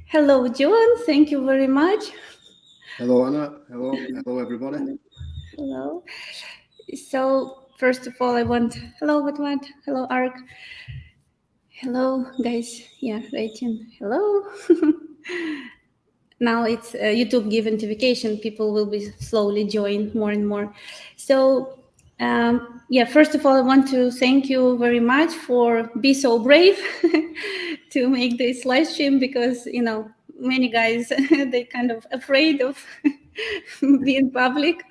Hello, John. Thank you very much. Hello, Anna. Hello, everybody. Hello. So, first of all, I want hello, what? Hello, Ark. Hello, guys. Yeah, waiting. Hello. Now it's YouTube give notification. People will be slowly join more and more. So, yeah, first of all, I want to thank you very much for be so brave to make this live stream because many guys they kind of afraid of being public,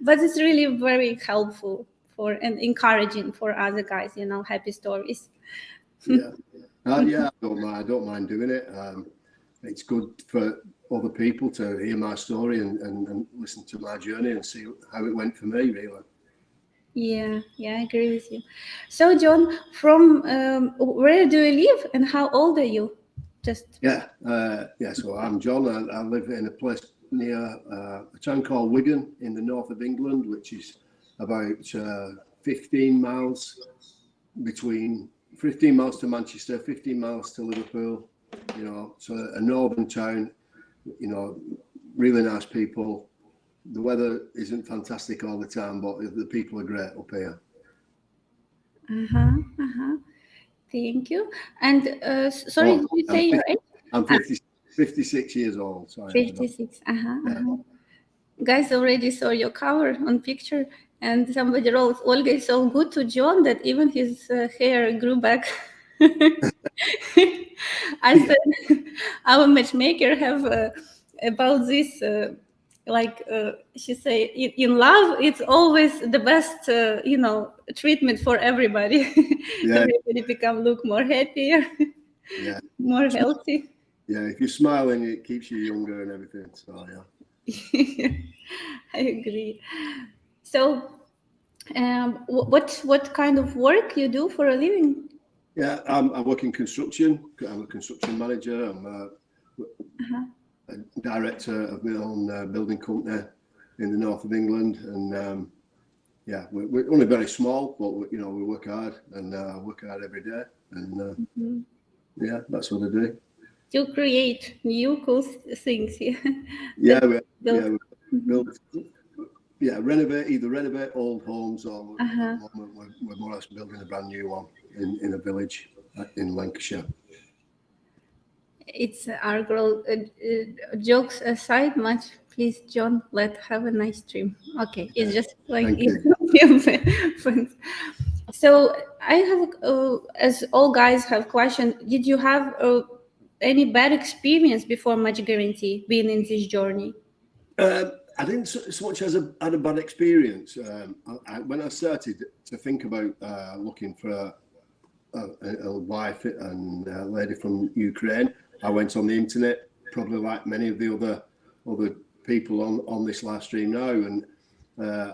but it's really very helpful for and encouraging for other guys. Happy stories. Yeah, I don't mind doing it. It's good for other people to hear my story and listen to my journey and see how it went for me, really. Yeah, I agree with you. So, John, from where do you live and how old are you? Just Yeah. So I'm John. I live in a place near a town called Wigan in the north of England, which is about 15 miles between 15 miles to Manchester, 15 miles to Liverpool. So a northern town. Really nice people. The weather isn't fantastic all the time, but the people are great up here. thank you. And sorry, Oh, did you I'm say your 50, age? I'm Ah, 50, 56 years old. Sorry, I forgot. 56. Yeah. Guys already saw your cover on picture, and somebody wrote, Olga is so good to John that even his hair grew back. I Yeah. said, our matchmaker have about this, she say, in love, it's always the best, treatment for everybody. Yeah. Everybody become look more happier, Yeah. more healthy. Yeah. If you're smiling, it keeps you younger and everything. So, yeah. I agree. So, what kind of work you do for a living? Yeah. I work in construction. I'm a construction manager. I'm a director of my own building company in the north of England. And yeah, we're only very small, but we work hard and work hard every day. And yeah, that's what I do. To create new cool things, yeah, that Yeah, we, build. yeah, we build, yeah, either renovate old homes or at Uh-huh. the moment we're more or less building a brand new one in a village in Lancashire. It's our girl. Jokes aside, much please, John. Let have a nice stream. Okay, it's Yeah, just like thank you. friends. So I have, as all guys have question. Did you have any bad experience before Match Guarantee being in this journey? I didn't so much as had a bad experience. When I started to think about looking for a wife and a lady from Ukraine, I went on the internet, probably like many of the other people on this live stream now, and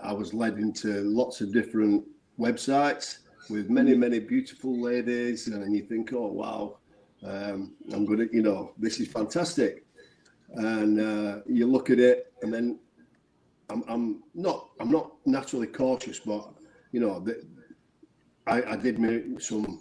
I was led into lots of different websites with many beautiful ladies, and you think, oh wow, I'm gonna, this is fantastic, and you look at it, and then I'm not naturally cautious, but I did make some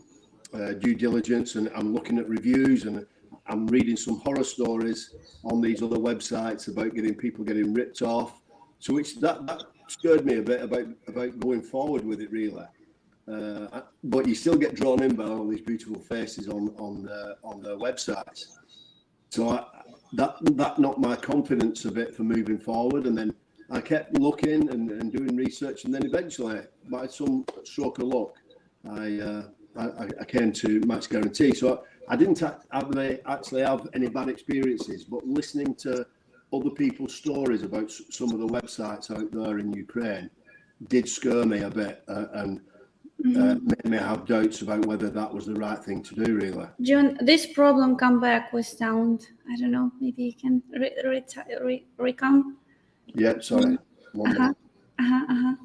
due diligence, and I'm looking at reviews, and I'm reading some horror stories on these other websites about people getting ripped off. So which that scared me a bit about going forward with it, really. But you still get drawn in by all these beautiful faces on their websites. So that knocked my confidence a bit for moving forward, and then I kept looking and doing research, and then eventually, by some stroke of luck, I came to Match Guarantee. So I didn't actually have any bad experiences, but listening to other people's stories about some of the websites out there in Ukraine did scare me a bit, and made me have doubts about whether that was the right thing to do, really. John, this problem come back with sound. I don't know. Maybe you can recome. Yeah, sorry. One Uh-huh. minute. Uh-huh. Uh-huh.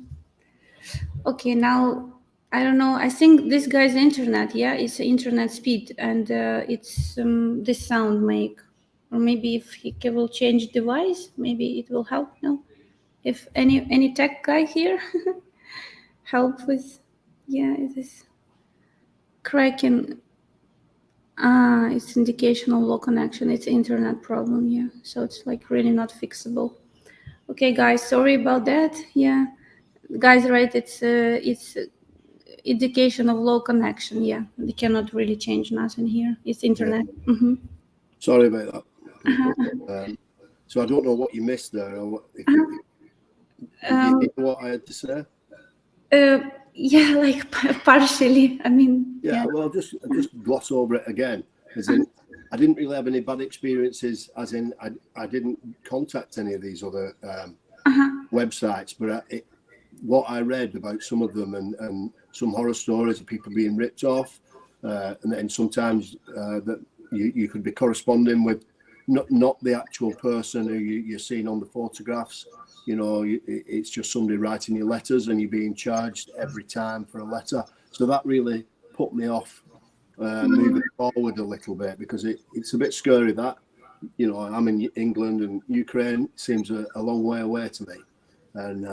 Okay, now I don't know. I think this guy's internet, yeah, it's internet speed, and it's this sound make, or maybe if he will change device, maybe it will help. No, if any tech guy here help with, yeah, it is cracking. It's indication of low connection. It's internet problem. Yeah, so it's like really not fixable. Okay, guys, sorry about that. Yeah, guys, right? It's indication of low connection. Yeah, we cannot really change nothing here. It's internet. Yeah. Sorry about that, people. Uh-huh. So I don't know what you missed there, or what, if you, did you hear what I had to say? Yeah, like partially. I mean, Yeah, well, I'll just gloss over it again. As in, I didn't really have any bad experiences. As in, I didn't contact any of these other websites, but what I read about some of them and some horror stories of people being ripped off, and then sometimes that you could be corresponding with not the actual person who you're seeing on the photographs. You know, it's just somebody writing you letters and you're being charged every time for a letter. So that really put me off moving forward a little bit, because it's a bit scary that, you know, I'm in England and Ukraine seems a long way away to me. And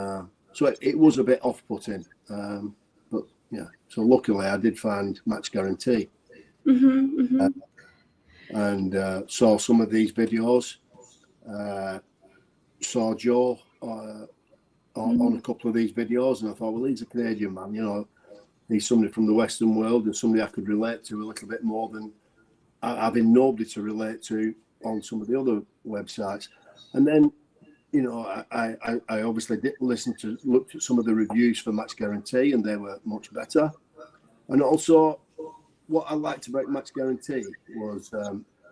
so it was a bit off-putting. But yeah, so luckily I did find Match Guarantee. And saw some of these videos, saw Joe on a couple of these videos, and I thought, well, he's a Canadian man, you know, he's somebody from the Western world and somebody I could relate to a little bit more than having nobody to relate to on some of the other websites. And then, you know, I obviously did looked at some of the reviews for Match Guarantee, and they were much better. And also, what I liked about Match Guarantee was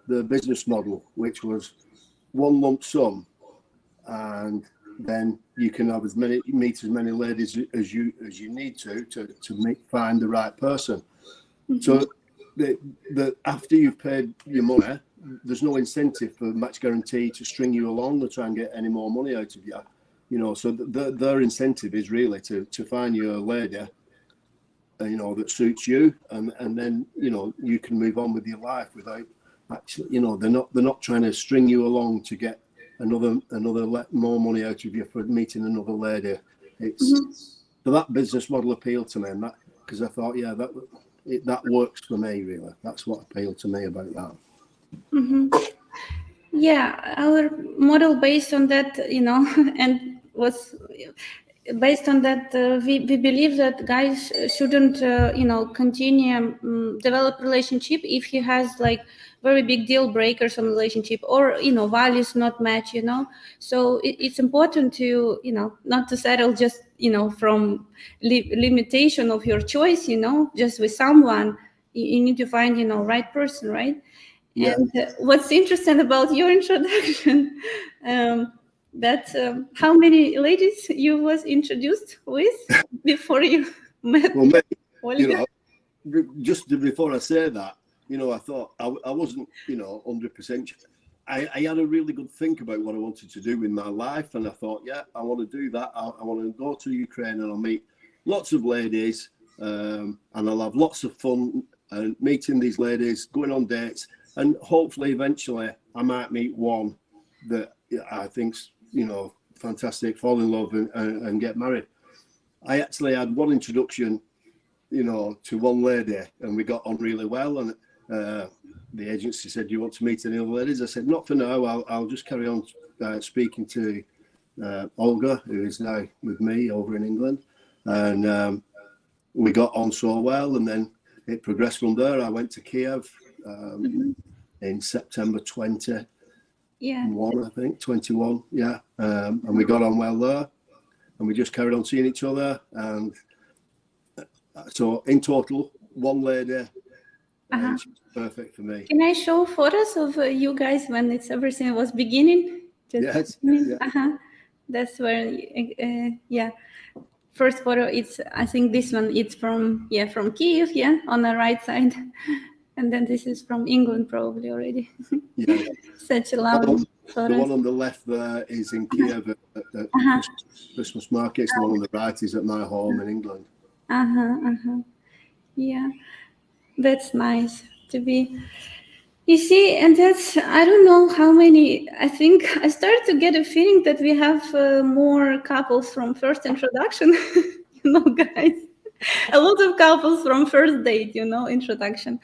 the business model, which was one lump sum, and then you can have meet as many ladies as you need to find the right person. So the after you've paid your money, there's no incentive for Match Guarantee to string you along or try and get any more money out of you. You know, so their incentive is really to find you a lady, you know, that suits you, and then, you know, you can move on with your life without actually, you know, they're not trying to string you along to get another more money out of you for meeting another lady. It's so that business model appealed to me, and that, because I thought, yeah, that works for me, really. That's what appealed to me about that. Yeah, our model based on that, you know, and was based on that, we believe that guys shouldn't, you know, continue develop relationship if he has like very big deal breakers on relationship, or, you know, values not match, you know. So it's important to, you know, not to settle just, you know, from limitation of your choice, you know, just with someone. You need to find, you know, right person, right? Yeah. And what's interesting about your introduction, that how many ladies you was introduced with before you met Well, Olga? you know, just before I say that, you know, I thought I wasn't, you know, 100%. I had a really good think about what I wanted to do with my life, and I thought, yeah, I want to do that. I want to go to Ukraine and I'll meet lots of ladies, and I'll have lots of fun meeting these ladies, going on dates, and hopefully eventually I might meet one that I think's, you know, fantastic, fall in love and get married. I actually had one introduction, you know, to one lady, and we got on really well, and the agency said, do you want to meet any other ladies? I said, not for now, I'll just carry on speaking to Olga, who is now with me over in England. And we got on so well, and then it progressed from there. I went to Kiev in September 21, I think, 21, yeah. And we got on well there, and we just carried on seeing each other. And so in total, one lady, and she's perfect for me. Can I show photos of you guys when everything was beginning? Yes. Yeah. That's where, yeah. First photo, it's, I think this one, it's from Kiev, yeah, on the right side. And then this is from England, probably already. Yeah. Such a lovely photo. The one on the left there is in Kiev at Christmas markets. The one on the right is at my home in England. Yeah, that's nice to be. You see, and that's, I don't know how many, I think I started to get a feeling that we have more couples from first introduction, you know, guys. A lot of couples from first date, introduction.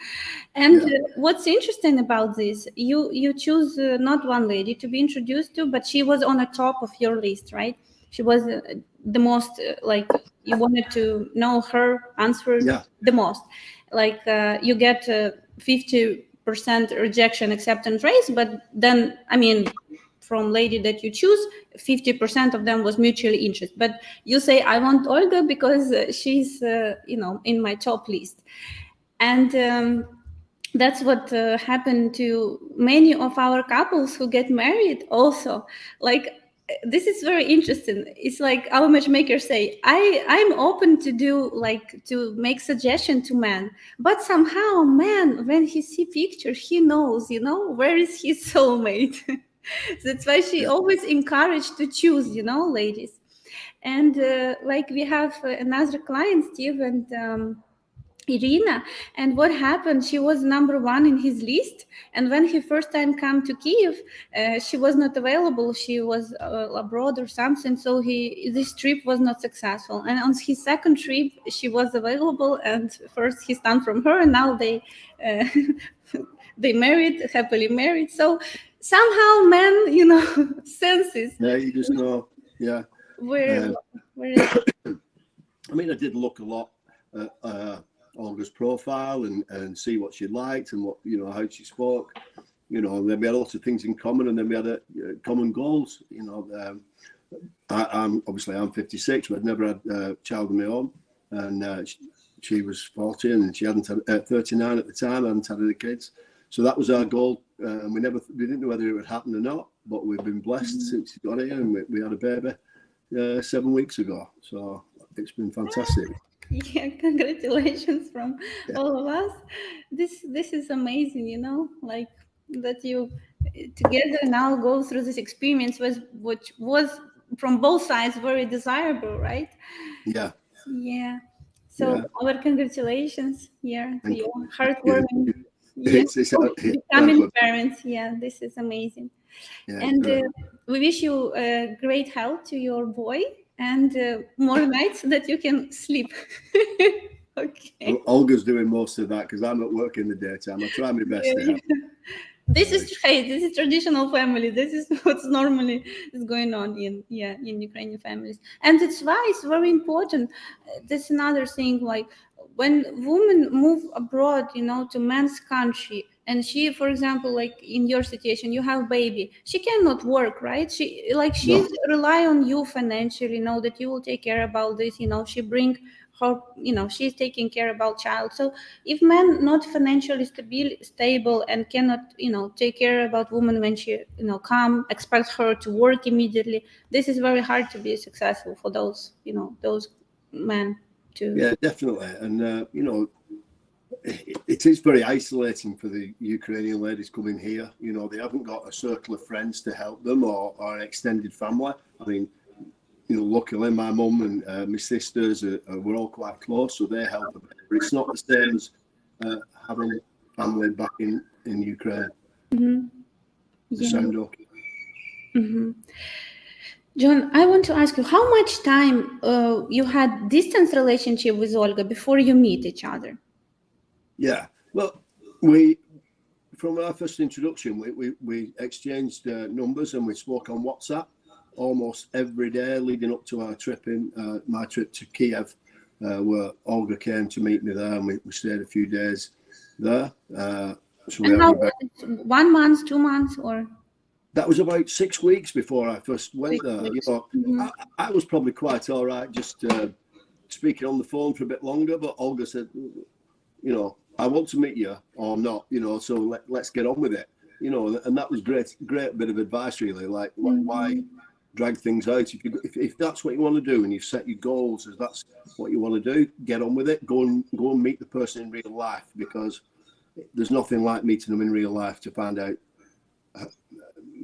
And what's interesting about this, you choose not one lady to be introduced to, but she was on the top of your list, right? She was the most like you wanted to know her answer the most. Like you get 50% rejection acceptance rate, but then I mean, from lady that you choose, 50% of them was mutually interested. But you say, I want Olga because she's in my top list. And that's what happened to many of our couples who get married also. Like, this is very interesting. It's like our matchmakers say, I'm open to do, like, to make suggestion to men, but somehow man, when he see picture, he knows, where is his soulmate. That's why she always encouraged to choose, ladies. And like we have another client, Steve, and Irina, and what happened, she was number one in his list, and when he first time come to Kiev, she was not available, she was abroad or something, so this trip was not successful, and on his second trip she was available, and first he stand from her, and now they they married, happily married. So somehow men, senses. Yeah, you just know. Yeah. Where I mean, I did look a lot at Olga's profile and see what she liked and what, how she spoke. And then we had a lot of things in common, and then we had common goals. I'm 56, but I'd never had a child of my own, and she was 40, and she hadn't had 39 at the time. I hadn't had any kids, so that was our goal. And we didn't know whether it would happen or not, but we've been blessed since she got here, and we had a baby 7 weeks ago. So it's been fantastic. Yeah, congratulations from all of us. This is amazing, like that you together now go through this experience, which was from both sides very desirable, right? Yeah. Yeah. So our congratulations here to your heartwarming. Yeah. Becoming parents. Yeah, this is amazing. Yeah, and we wish you great health to your boy, and more nights that you can sleep. Okay. Olga's doing most of that because I'm at work in the daytime. I try my best to help. This is traditional family. This is what's normally is going on in Ukrainian families, and it's why it's very important. That's another thing. Like when women move abroad, to men's country, and she, for example, like in your situation, you have baby, she cannot work, right? She's rely on you financially, that you will take care about this. She bring her, she's taking care about child. So if man not financially stable and cannot take care about woman when she come, expect her to work immediately, this is very hard to be successful for those those men too. Yeah, definitely. And it is very isolating for the Ukrainian ladies coming here. They haven't got a circle of friends to help them, or an extended family. I mean, luckily my mum and my sisters were all quite close, so they help them. But it's not the same as having family back in Ukraine. Mm-hmm. Yeah. Sound okay. Mm-hmm. John, I want to ask you, how much time you had distance relationship with Olga before you meet each other? Yeah, well, from our first introduction, we exchanged numbers, and we spoke on WhatsApp almost every day leading up to our trip my trip to Kiev, where Olga came to meet me there, and we stayed a few days there. So and how was it? 1 month, 2 months, or? That was about 6 weeks before I first went there. Mm-hmm. I was probably quite all right just speaking on the phone for a bit longer, but Olga said, I want to meet you or not, so let's get on with it, and that was great bit of advice, really. Like, why drag things out? If that's what you want to do, and you've set your goals as that's what you want to do, get on with it. Go and meet the person in real life, because there's nothing like meeting them in real life to find out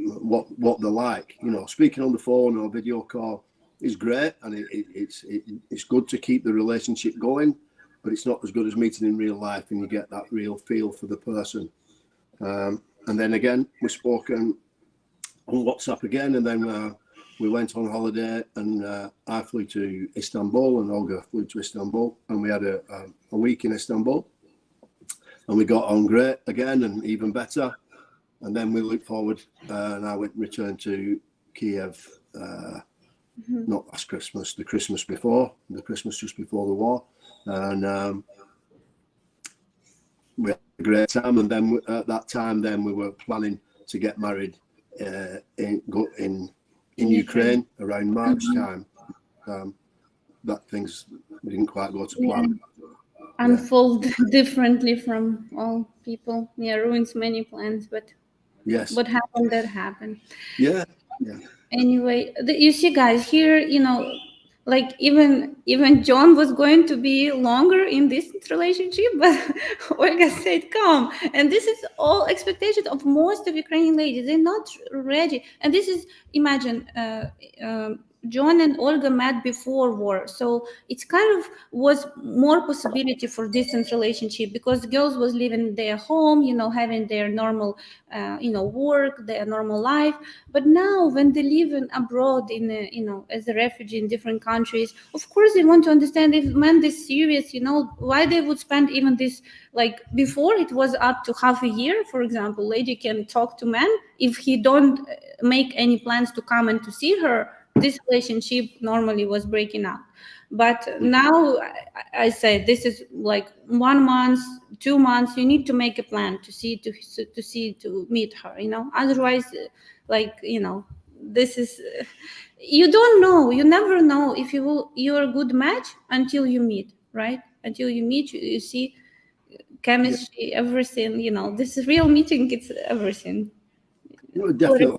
what they're like. Speaking on the phone or video call is great, and it's good to keep the relationship going, but it's not as good as meeting in real life, and you get that real feel for the person. And then again, we spoke on WhatsApp again, and then we went on holiday, and I flew to Istanbul, and Olga flew to Istanbul, and we had a week in Istanbul, and we got on great again, and even better. And then we looked forward, and I returned to Kiev, not last Christmas, the Christmas just before the war, and we had a great time. And then at that time, then we were planning to get married in Ukraine around March time. That things didn't quite go to plan. Unfold differently from all people. Ruins many plans, but yes, what happened, that happened. Yeah. Anyway, you see, guys, here, like even John was going to be longer in this relationship, but Olga said, "Come." And this is all expectations of most of Ukrainian ladies. They're not ready. And this is, imagine, John and Olga met before war, so it's kind of was more possibility for distant relationship, because the girls was living their home, having their normal, work, their normal life. But now, when they live abroad, as a refugee in different countries, of course they want to understand if man is serious, why they would spend even this, like before it was up to half a year, for example, lady can talk to man if he don't make any plans to come and to see her. This relationship normally was breaking up. But now I say this is like 1 month, 2 months, you need to make a plan to meet her, otherwise, this is, you don't know, you never know if you're a good match until you meet, right? Until you meet, you see chemistry, everything, this is real meeting, it's everything. Definitely.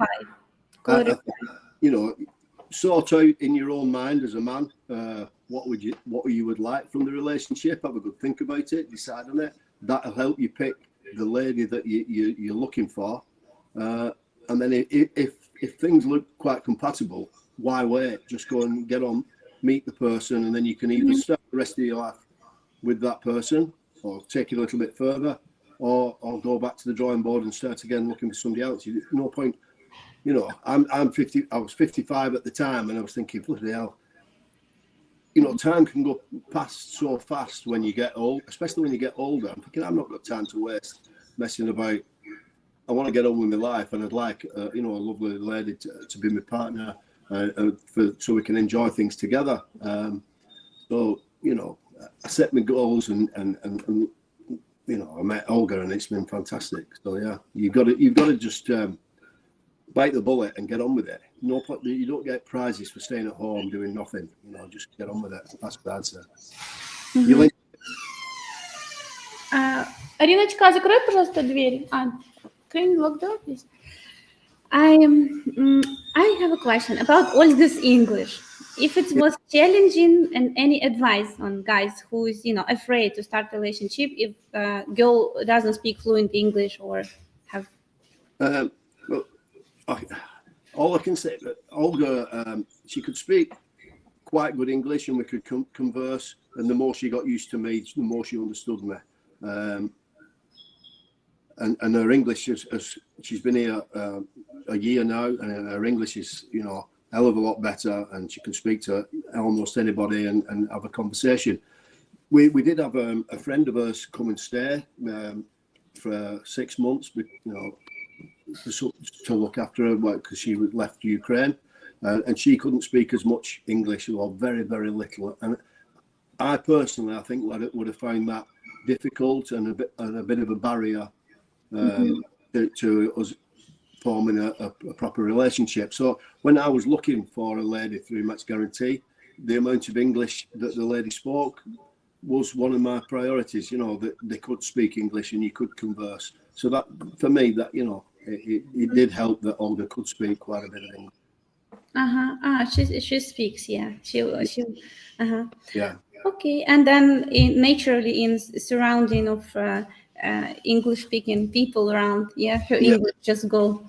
Clarify. Sort out in your own mind as a man what you would like from the relationship. Have a good think about it, decide on it. That'll help you pick the lady that you're looking for. And then if things look quite compatible, why wait? Just go and get on, meet the person, and then you can either start the rest of your life with that person, or take it a little bit further, or go back to the drawing board and start again looking for somebody else. No point. I'm 50. I was 55 at the time, and I was thinking, bloody hell. Time can go past so fast when you get old, especially when you get older. I'm thinking, I've not got time to waste messing about. I want to get on with my life, and I'd like, a lovely lady to be my partner, so we can enjoy things together. So, I set my goals, and I met Olga, and it's been fantastic. So yeah, you've got to just bite the bullet and get on with it. No, you don't get prizes for staying at home doing nothing. Just get on with it. That's what I'd say. Ариночка, закрой, пожалуйста, дверь. Can you lock the door, please? I have a question about Olga's English. If it was challenging, and any advice on guys who is, afraid to start a relationship if girl doesn't speak fluent English or have. All I can say, Olga, she could speak quite good English, and we could converse. And the more she got used to me, the more she understood me. And her English she's been here a year now, and her English is, hell of a lot better, and she can speak to almost anybody and have a conversation. We did have a friend of hers come and stay for 6 months, to look after her, because she left Ukraine, and she couldn't speak as much English, or very, very little. And I personally, I think would have found that difficult and a bit of a barrier to us forming a proper relationship. So when I was looking for a lady through Match Guarantee, the amount of English that the lady spoke was one of my priorities. That they could speak English and you could converse. So that, for me, that it did help that Olga could speak quite a bit of English. She speaks, yeah. She. Yeah. Okay, and then naturally in surrounding of English-speaking people around, her English just go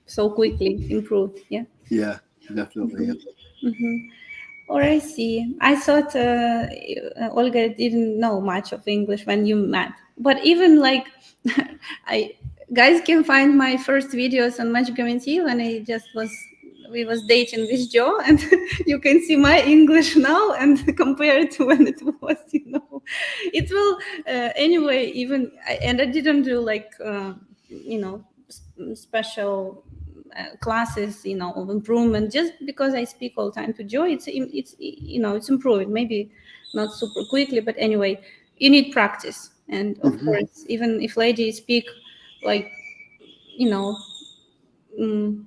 so quickly improve, yeah. Yeah, definitely. Yeah. Or I see. I thought Olga didn't know much of English when you met, but even like guys can find my first videos on Match Guarantee when I just was we was dating with Joe, and you can see my English now and compare it to when it was, it will anyway. Even and I didn't do like special classes, of improvement, just because I speak all the time to Joe. It's improving, maybe not super quickly, but anyway, you need practice. And of course, even if ladies speak like, you know mm,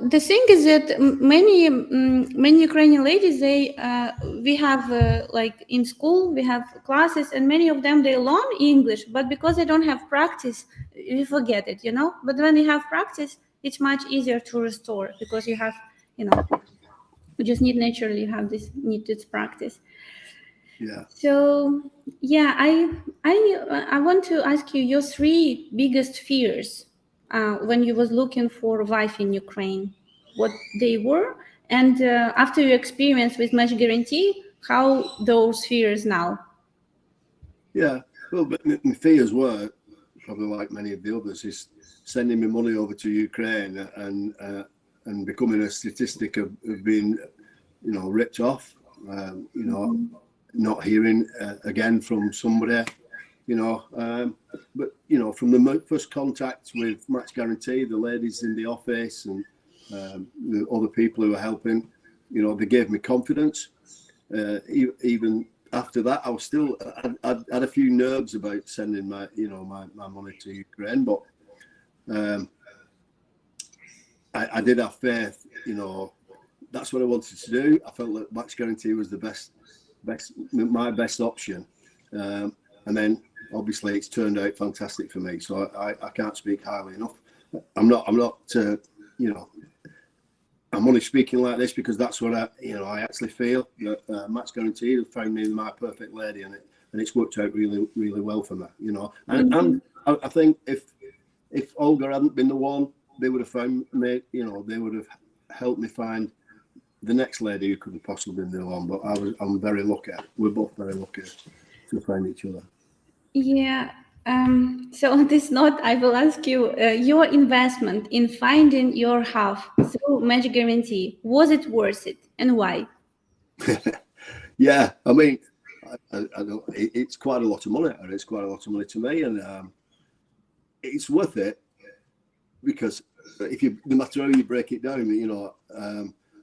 the thing is that many Ukrainian ladies, we have like in school we have classes, and many of them they learn English, but because they don't have practice, you forget it. But when you have practice, it's much easier to restore, because you have, you just naturally have this practice. Yeah. So yeah, I want to ask you your 3 biggest fears when you was looking for a wife in Ukraine, what they were, and after your experience with Match Guarantee, how those fears now? Yeah. Well, but my fears were probably like many of the others, is sending me money over to Ukraine and becoming a statistic of being, ripped off. Not hearing again from somebody, but from the first contact with Match Guarantee, the ladies in the office and the other people who were helping, they gave me confidence. Even after that, I was still, I had a few nerves about sending my money to Ukraine, but I did have faith. That's what I wanted to do. I felt that Match Guarantee was my best option, and then obviously it's turned out fantastic for me. So I can't speak highly enough. I'm not. I'm only speaking like this because that's what I actually feel that Match Guarantee have found me my perfect lady, and it's worked out really, really well for me. And I think if Olga hadn't been the one, they would have found me. They would have helped me find the next lady who could have possibly been the one. But I'm very lucky. We're both very lucky to find each other. Yeah. So on this note, I will ask you, your investment in finding your half through Match Guarantee, was it worth it, and why? Yeah, I mean, I don't, it's quite a lot of money, and it's quite a lot of money to me, and it's worth it because no matter how you break it down,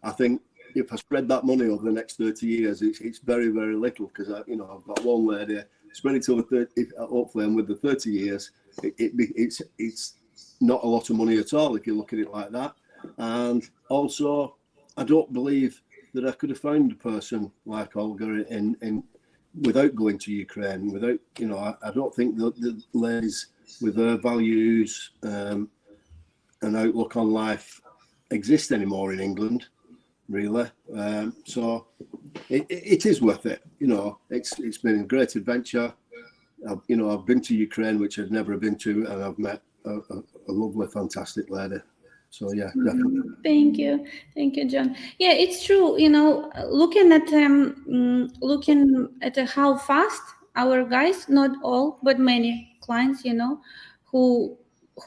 I think if I spread that money over the next 30 years, it's very, very little, because I've got one lady. Spread it over 30. Hopefully, and with the 30 years, it's not a lot of money at all if you look at it like that. And also, I don't believe that I could have found a person like Olga in without going to Ukraine. Without I don't think the ladies with their values and outlook on life exist anymore in England, really. So it is worth it. It's been a great adventure. I've been to Ukraine, which I'd never been to, and I've met a lovely, fantastic lady. So yeah, definitely. Thank you, John. Yeah, it's true. Looking at how fast our guys, not all, but many clients, who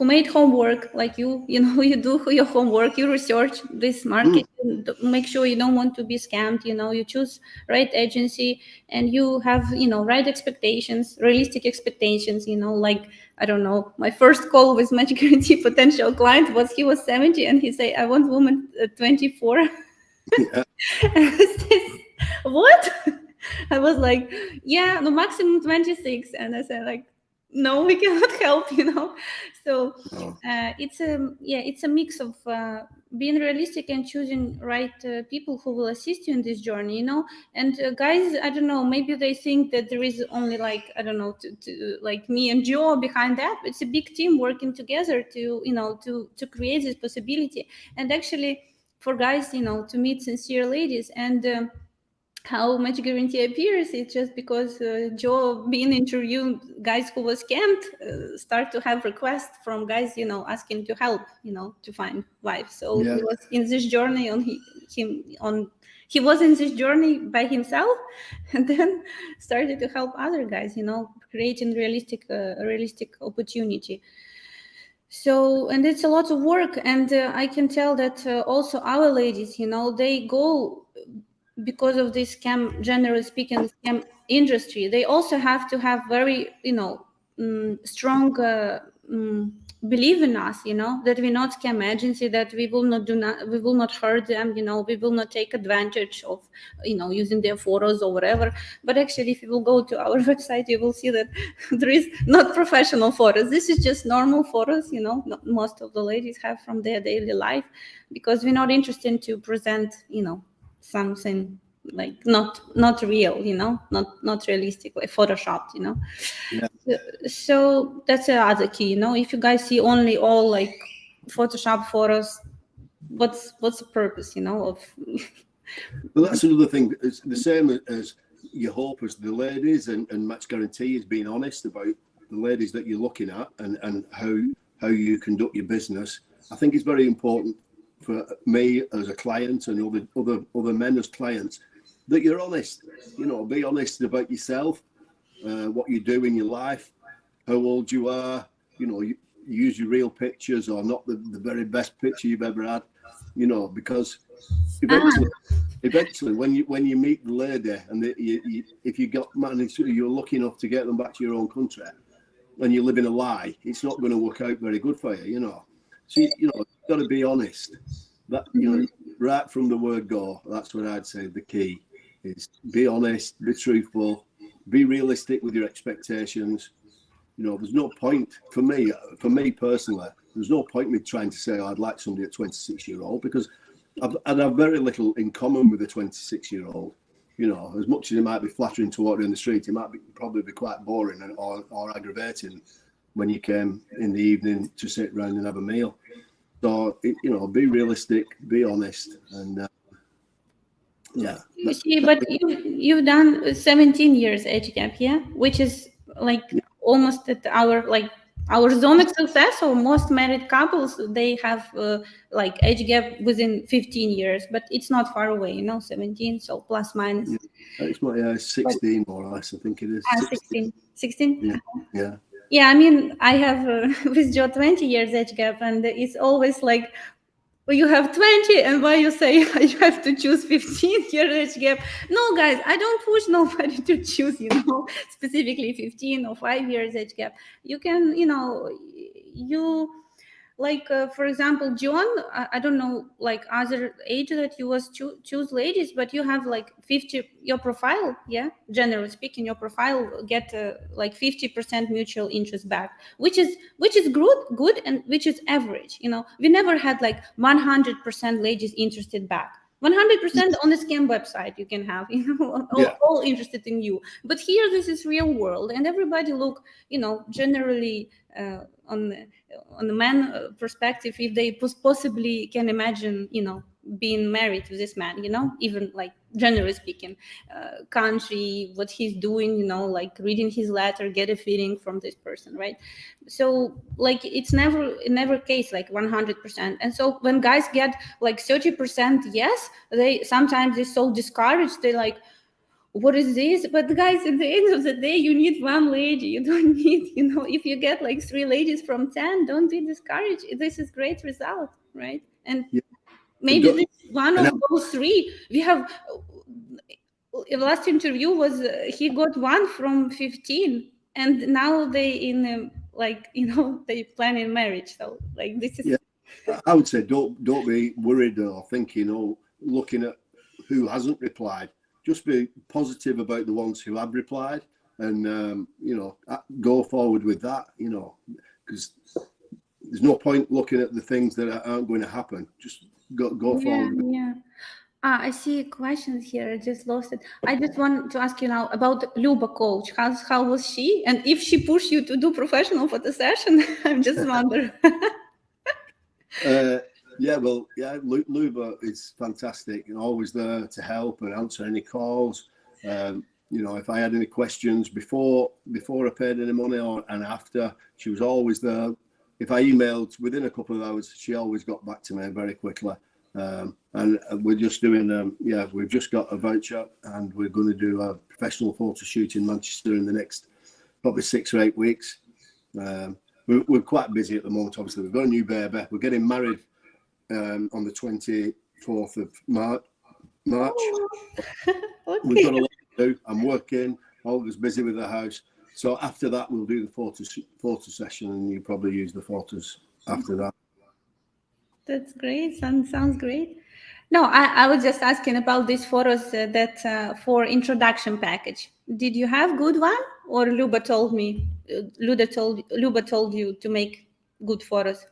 made homework like you do your homework, you research this market, make sure you don't want to be scammed, you choose right agency, and you have right expectations, realistic expectations, like, I don't know, my first call with Match Guarantee potential client he was 70, and he said, I want woman 24. Yeah. What? I was like, yeah, no, maximum 26. And I said, like, no, we cannot help, So it's a mix of being realistic and choosing right people who will assist you in this journey, And guys, I don't know, maybe they think that there is only, like, I don't know, to like me and Joe behind that. It's a big team working together to create this possibility. And actually, for guys, to meet sincere ladies. And how Match Guarantee appears, it's just because Joe being interviewed guys who was scammed, start to have requests from guys, asking to help, to find wives. So Yeah. he was in this journey he was in this journey by himself, and then started to help other guys, creating realistic opportunity. So, and it's a lot of work, and I can tell that also our ladies, they go because of this scam, generally speaking, scam industry. They also have to have very, strong believe in us, that we're not scam agency, that we will not hurt them, we will not take advantage of, using their photos or whatever. But actually, if you will go to our website, you will see that there is not professional photos. This is just normal photos, most of the ladies have from their daily life, because we're not interested to present, something like not real, not realistic, like photoshopped, Yeah. So that's the other key, if you guys see only all like Photoshop photos, what's the purpose, of Well, that's another thing. It's the same as you hope as the ladies, and Match Guarantee is being honest about the ladies that you're looking at and how you conduct your business. I think it's very important for me as a client and other men as clients that you're honest. Be honest about yourself, what you do in your life, how old you are. You use your real pictures or not the very best picture you've ever had. Because eventually, when you meet the lady, and if you got managed, you're lucky enough to get them back to your own country, and you live in a lie, it's not going to work out very good for you. So you've got to be honest. That right from the word go. That's what I'd say. The key is be honest, be truthful, be realistic with your expectations. There's no point for me personally. There's no point me trying to say I'd like somebody at 26-year-old, because I'd have very little in common with a 26-year-old. As much as it might be flattering to walk down the street, it might probably be quite boring or aggravating when you came in the evening to sit around and have a meal. So, be realistic, be honest, and yeah. You see, but you've done 17 years age gap, yeah, which is like almost at our zone of success. Or most married couples, they have like age gap within 15 years, but it's not far away, 17, so plus minus. It's 16 more or less, I think it is. 16. Yeah. Yeah, I mean, I have with Joe 20 years age gap, and it's always like, well, you have 20, and why you say you have to choose 15-year age gap? No, guys, I don't push nobody to choose, specifically 15 or 5 years age gap. You can, like, for example, John, I don't know, like other age that you was choose ladies, but you have like 50, your profile, yeah, generally speaking, your profile get like 50% mutual interest back, which is good, and which is average. We never had like 100% ladies interested back. 100% on the scam website you can have, all interested in you. But here, this is real world, and everybody look, generally on the man perspective, if they possibly can imagine, being married to this man, even like generally speaking, country, what he's doing, like reading his letter, get a feeling from this person, right? So like it's never case like 100%. And so when guys get like 30% yes, they sometimes they're so discouraged, they like, what is this? But guys, at the end of the day, you need one lady. You don't need, if you get like 3 ladies from 10, don't be discouraged. This is great result, right? And maybe this one of those 3, we have, last interview was, he got 1 from 15, and now they in they planning marriage. So like this is. Yeah, I would say don't be worried or thinking, looking at who hasn't replied. Just be positive about the ones who have replied, and go forward with that. Because there's no point looking at the things that aren't going to happen. Just go forward. Yeah. I see questions here. I just lost it. I just want to ask you now about Luba coach. How was she? And if she pushed you to do professional photo session, I'm just wondering. Luba is fantastic and always there to help and answer any calls. If I had any questions before I paid any money and after, she was always there. If I emailed within a couple of hours, she always got back to me very quickly. And we're just doing, we've just got a voucher, and we're going to do a professional photo shoot in Manchester in the next probably 6 or 8 weeks. we're quite busy at the moment. Obviously, we've got a new baby. We're getting married on the 24th of March. Okay. We've got a lot to do. I'm working. Olga's busy with the house. So after that, we'll do the photo session, and you probably use the photos after that. That's great. Sounds great. No, I was just asking about these photos that for introduction package. Did you have good one, or Luba told me? Luba told you to make good photos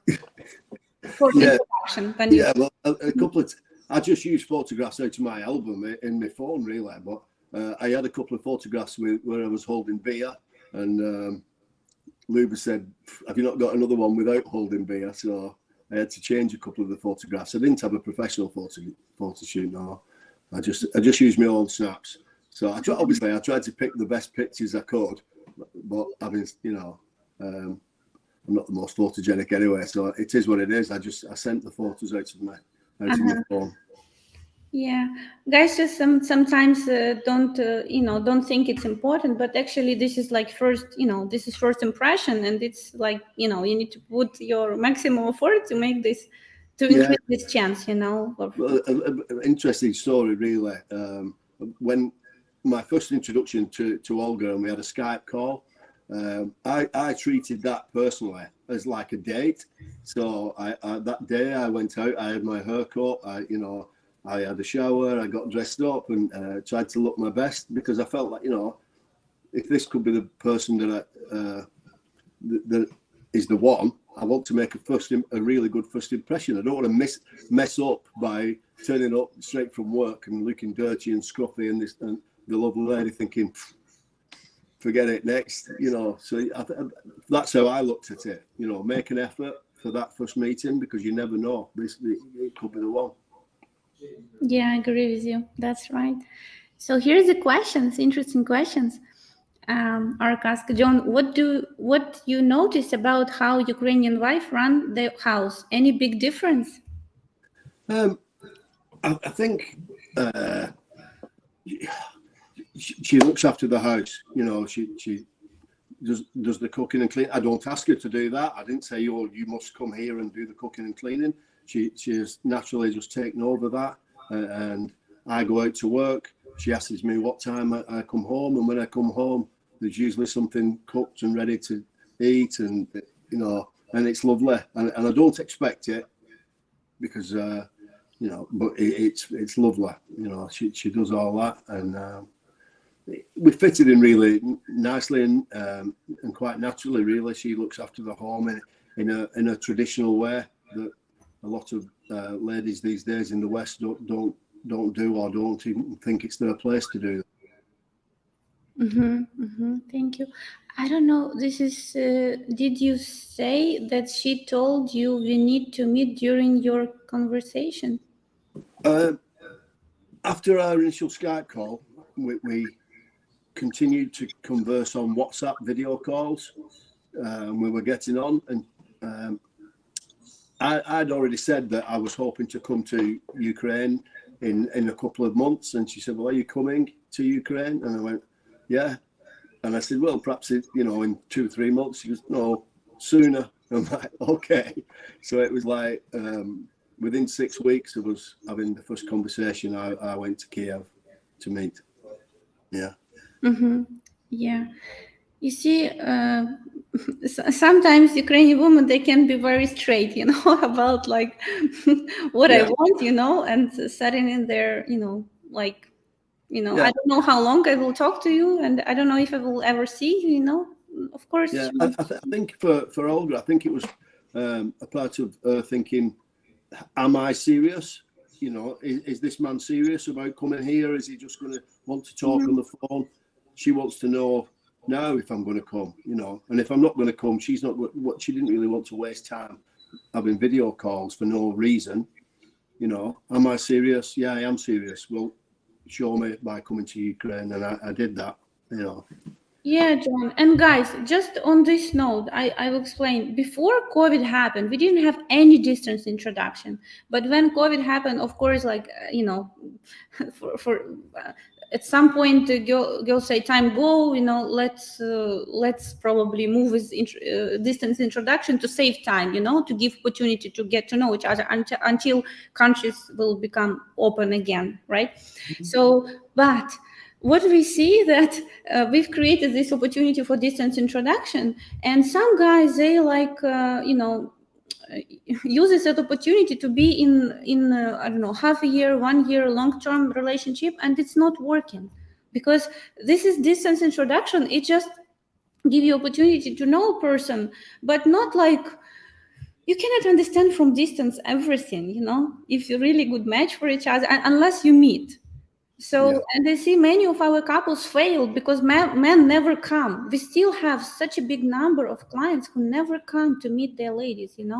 for introduction. Well, a couple of. I just used photographs out of my album in my phone, really. But I had a couple of photographs where I was holding beer, and Luba said, "Have you not got another one without holding beer?" So I had to change a couple of the photographs. I didn't have a professional photo shoot. No, I just used my own snaps. So I tried to pick the best pictures I could, but I mean, I'm not the most photogenic anyway. So it is what it is. I sent the photos out of my phone. Yeah, guys just sometimes don't think it's important, but actually this is like this is first impression, and it's like you need to put your maximum effort to make this, to increase this chance. Well, interesting story, really. When my first introduction to Olga, and we had a Skype call, I treated that personally as like a date. So I that day I went out, I had my haircut, I had a shower, I got dressed up, and tried to look my best, because I felt like, if this could be the person that is the one, I want to make a really good first impression. I don't want to mess up by turning up straight from work and looking dirty and scruffy, and the lovely lady thinking, forget it, next. So that's how I looked at it. Make an effort for that first meeting, because you never know. It could be the one. Yeah, I agree with you. That's right. So here's the questions, interesting questions. Ark asked, John, what you notice about how Ukrainian wife run the house? Any big difference? I think she looks after the house. She does the cooking and cleaning. I don't ask her to do that. I didn't say, "Oh, you must come here and do the cooking and cleaning." She has naturally just taken over that, and I go out to work. She asks me what time I come home, and when I come home, there's usually something cooked and ready to eat, and and it's lovely. And I don't expect it, because but it's lovely. She does all that, and we fitted in really nicely and quite naturally. Really, she looks after the home in a traditional way that a lot of ladies these days in the West don't do, or don't even think it's their place to do. Thank you. I don't know. This is. Did you say that she told you we need to meet during your conversation? After our initial Skype call, we continued to converse on WhatsApp video calls. We were getting on, and I'd already said that I was hoping to come to Ukraine in a couple of months, and she said, "Well, are you coming to Ukraine?" And I went, "Yeah." And I said, "Well, perhaps in 2 or 3 months." She goes, "No, sooner." I'm like, "Okay." So it was like within 6 weeks of us having the first conversation, I went to Kiev to meet. Yeah. Yeah. You see, sometimes Ukrainian women, they can be very straight, about like what I want, and setting in there, like, I don't know how long I will talk to you, and I don't know if I will ever see you, of course. Yeah, I think for Olga, I think it was a part of her thinking, am I serious? Is this man serious about coming here? Is he just going to want to talk on the phone? She wants to know now if I'm going to come, and if I'm not going to come, she didn't really want to waste time having video calls for no reason. Am I serious? Yeah, I am serious. Well, show me by coming to Ukraine, and I did that. Yeah, John. And guys, just on this note, I will explain. Before COVID happened, we didn't have any distance introduction. But when COVID happened, of course, like, for at some point the girl say, time go, let's probably move with distance introduction to save time, to give opportunity to get to know each other until countries will become open again, right? So, but what we see that we've created this opportunity for distance introduction, and some guys, they like, uses that opportunity to be in I don't know, half a year, 1 year, long-term relationship, and it's not working because this is distance introduction. It just give you opportunity to know a person, but not like, you cannot understand from distance everything, if you're really good match for each other, unless you meet. So, Yeah. and I see many of our couples fail because men never come. We still have such a big number of clients who never come to meet their ladies, and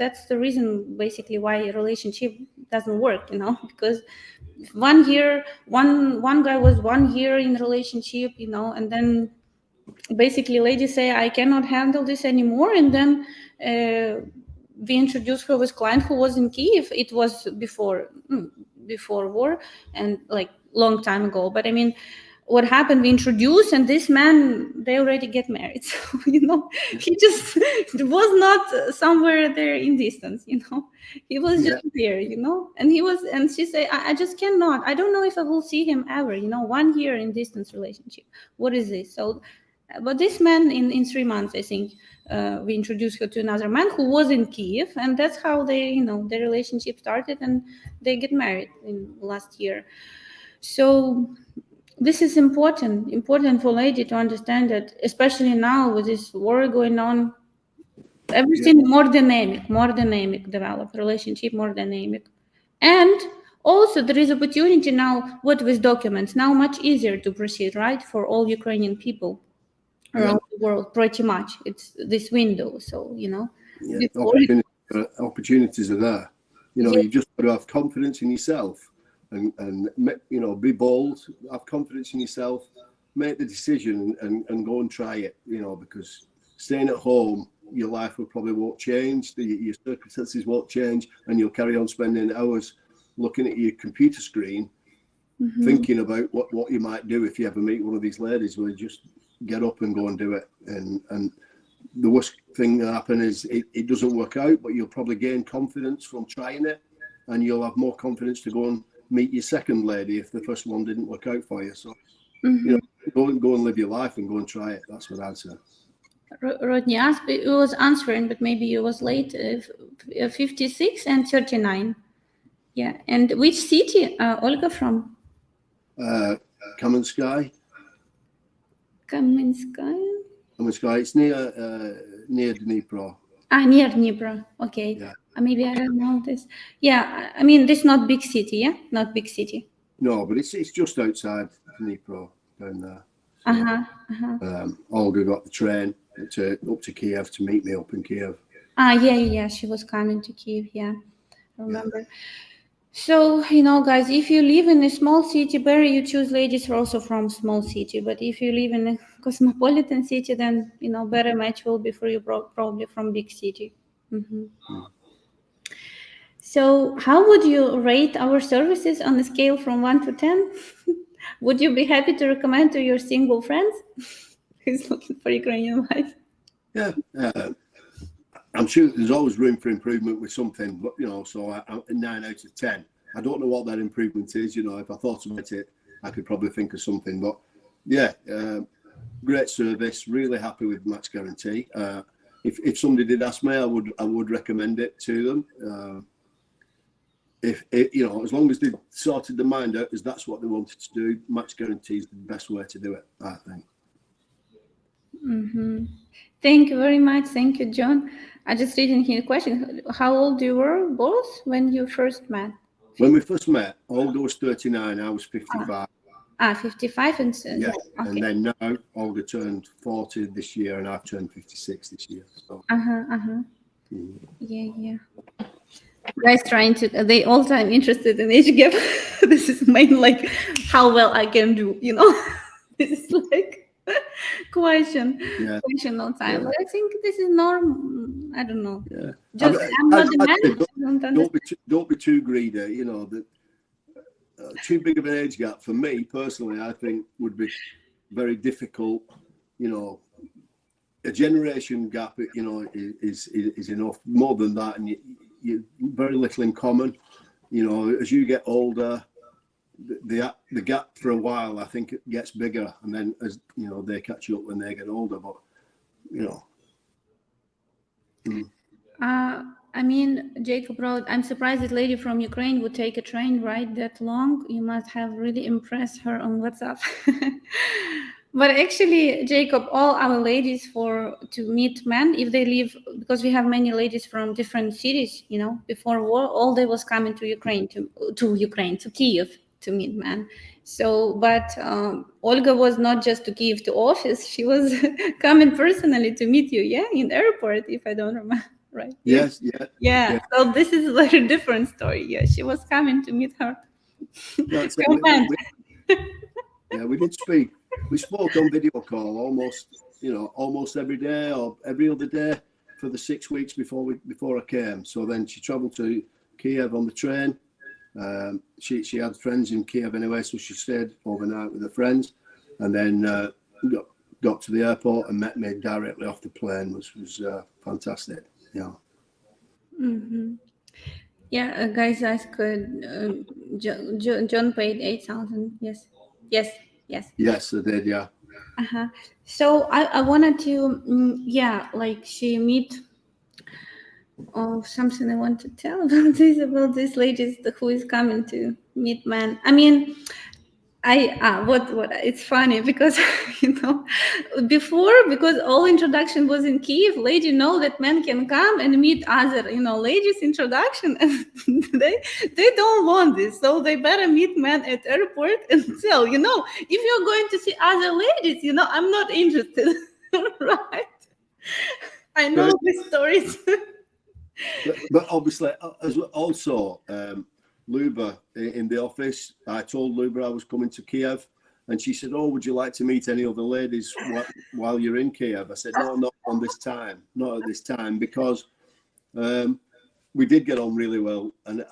that's the reason basically why a relationship doesn't work, because 1 year, one guy was 1 year in relationship, and then basically ladies say, I cannot handle this anymore, and then we introduced her with client who was in Kiev. It was before war, and like long time ago, but I mean, what happened, we introduced, and this man, they already get married. So he just was not somewhere there in distance, he was just there, and she said, I just cannot, I don't know if I will see him ever, 1 year in distance relationship, what is this? So but this man, in 3 months, I think, we introduced her to another man who was in Kiev, and that's how they, their relationship started, and they get married in last year. So this is important for lady to understand that, especially now with this war going on, everything more dynamic develop, relationship more dynamic. And also there is opportunity now, what with documents, now much easier to proceed, right, for all Ukrainian people around the world, pretty much. It's this window. So, before... opportunities are there. You've just got to have confidence in yourself and be bold, have confidence in yourself, make the decision and go and try it, because staying at home, your life will probably won't change, your circumstances won't change, and you'll carry on spending hours looking at your computer screen, thinking about what you might do if you ever meet one of these ladies. Where you just get up and go and do it, and the worst thing that happen is it doesn't work out, but you'll probably gain confidence from trying it, and you'll have more confidence to go and meet your second lady if the first one didn't work out for you. So go and live your life and go and try it. That's what I'd say. Rodney asked, it was answering, but maybe it was late. 56 and 39. Yeah. And which city, Olga, from? Kamenskaya. Kamenskaya. It's near Dnipro. Near Dnipro. Okay. Yeah. Maybe I don't know this. Yeah. I mean, this is not big city. Yeah, not big city. No, but it's just outside Dnipro down there. So, Olga got the train up to Kiev to meet me up in Kiev. Yeah. She was coming to Kiev. Yeah, I remember. Yeah. So, guys, if you live in a small city, better you choose ladies also from small city. But if you live in a cosmopolitan city, then, better match will be for you probably from big city. So how would you rate our services on a scale from 1 to 10? Would you be happy to recommend to your single friends who's looking for Ukrainian wife? Yeah. I'm sure there's always room for improvement with something, but so I'm 9 out of 10. I don't know what that improvement is. If I thought about it, I could probably think of something. But yeah, great service. Really happy with Match Guarantee. If somebody did ask me, I would recommend it to them. If as long as they sorted their mind out as that's what they wanted to do, Match Guarantee is the best way to do it, I think. Thank you very much. Thank you, John. I just reading here a question. How old you were both when you first met? When we first met, Olga was 39, I was 55. 55 and yeah. Okay. And then now Olga turned 40 this year and I've turned 56 this year. So. Yeah. Guys trying to, they all time interested in age gap. This is main like how well I can do, This is like question all time. Yeah. But I think this is normal. I don't know. Yeah. I'm not the man. Don't be too greedy. too big of an age gap for me personally, I think would be very difficult. You know, a generation gap, you know, is enough. More than that, and you very little in common. You know, as you get older, the gap for a while, I think it gets bigger, and then as you know, they catch you up when they get older. But you know. I mean, Jacob wrote, I'm surprised that lady from Ukraine would take a train ride that long. You must have really impressed her on WhatsApp. But actually, Jacob, all our ladies to meet men, if they leave, because we have many ladies from different cities, you know, before war, all they was coming to Ukraine, to Kiev to meet men. So, but Olga was not just to Kiev to office, she was coming personally to meet you, yeah, in airport, if I don't remember. Right. Yes. Yeah. So this is a very different story. Yeah, she was coming to meet her. That's it. We did speak. We spoke on video call almost every day or every other day for the 6 weeks before I came. So then she travelled to Kiev on the train. She had friends in Kiev anyway, so she stayed overnight with her friends, and then got to the airport and met me directly off the plane, which was fantastic. Yeah. Mm-hmm. Yeah, guys asked, John paid 8,000. Yes. Yes, I did. Yeah. So I wanted to, like she meet. Oh, something I want to tell about this lady who is coming to meet man. I mean, what it's funny because because all introduction was in Kiev, lady know that men can come and meet other ladies introduction, and they don't want this, so they better meet men at airport and tell if you're going to see other ladies, I'm not interested. Right? I know these stories. But obviously, also, Luba in the office, I told Luba I was coming to Kiev, and she said, "Oh, would you like to meet any other ladies while you're in Kiev?" I said, "No, not at this time, because we did get on really well, and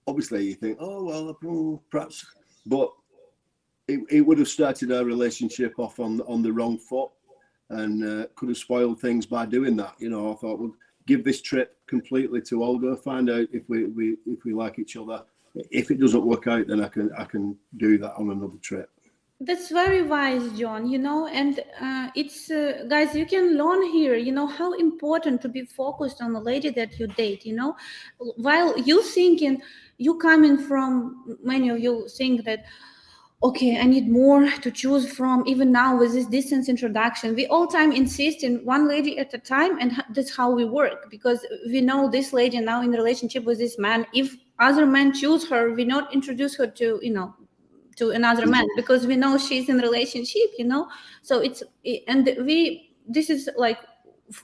obviously you think, oh well, perhaps, but it would have started our relationship off on the wrong foot, and could have spoiled things by doing that. I thought, well, give this trip completely to Olga, find out if we like each other. If it doesn't work out, then I can do that on another trip." That's very wise, John, and it's, guys, you can learn here, how important to be focused on the lady that you date, while you coming from, many of you think that, okay, I need more to choose from. Even now with this distance introduction, we all time insist in one lady at a time, and that's how we work, because we know this lady now in relationship with this man. If other men choose her, we not introduce her to another man, because we know she's in relationship, so this is like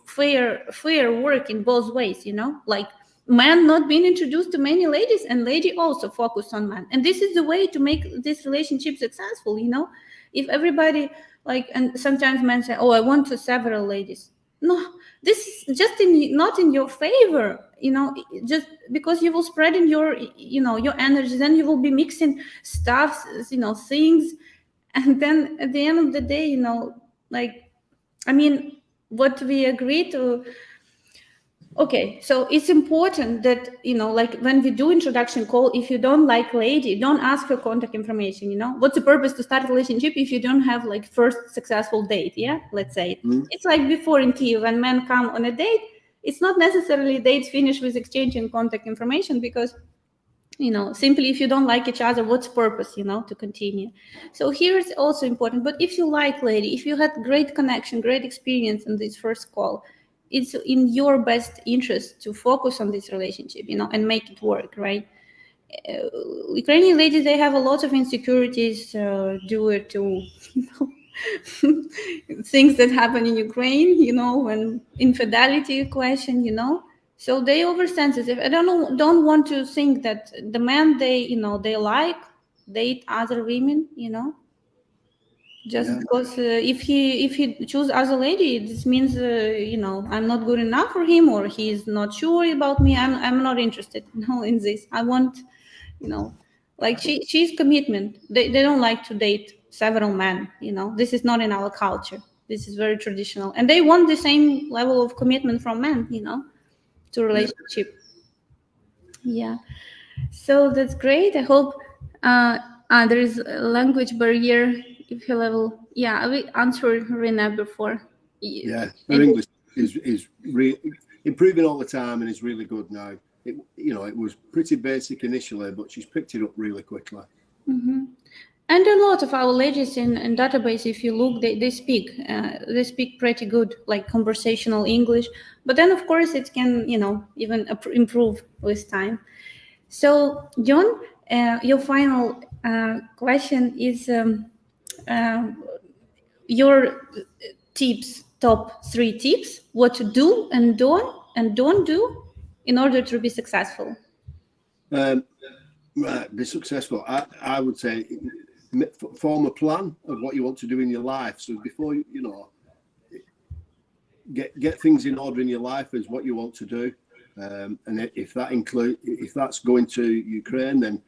fair work in both ways, like man not being introduced to many ladies, and lady also focus on man, and this is the way to make this relationship successful. If everybody, like, and sometimes men say, oh, I want to several ladies. No, this is just not in your favor, just because you will spread in your energy, then you will be mixing stuff, things, and then at the end of the day, like, I mean, what we agree to. Okay, so it's important that, like when we do introduction call, if you don't like lady, don't ask for contact information, what's the purpose to start a relationship if you don't have like first successful date, yeah, let's say. It's like before in Kiev, when men come on a date, it's not necessarily dates finish with exchanging contact information, because simply if you don't like each other, what's purpose, to continue. So here it's also important. But if you like lady, if you had great connection, great experience in this first call, it's in your best interest to focus on this relationship, and make it work, right? Ukrainian ladies, they have a lot of insecurities due to things that happen in Ukraine, when infidelity question, so they oversensitive. I don't want to think that the men they like date other women, just because if he choose other lady, this means I'm not good enough for him, or he's not sure about me. I'm not interested in this. I want Like she's commitment. They don't like to date several men, this is not in our culture. This is very traditional, and they want the same level of commitment from men, to relationship. Yeah, so that's great. I hope there is a language barrier if you level. Yeah, we answered Rena before. Yeah, her English is improving all the time and is really good now. It was pretty basic initially, but she's picked it up really quickly. Mm-hmm. And a lot of our ladies in database, if you look, they speak pretty good, like conversational English. But then, of course, it can, even improve with time. So, John, your final question is your tips, top 3 tips, what to do and don't do in order to be successful. Right, be successful. I would say form a plan of what you want to do in your life. So before get things in order in your life as what you want to do, and if that's going to Ukraine, then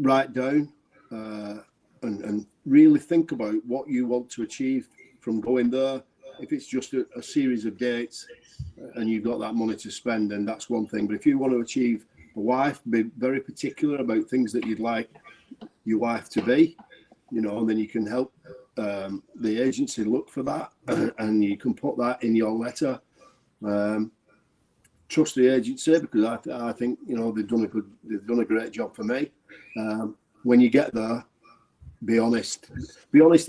write down and really think about what you want to achieve from going there. If it's just a series of dates and you've got that money to spend, then that's one thing. But if you want to achieve a wife, be very particular about things that you'd like your wife to be, and then you can help the agency look for that, and you can put that in your letter. Trust the agency, because I think they've done a great job for me. When you get there, be honest. Be honest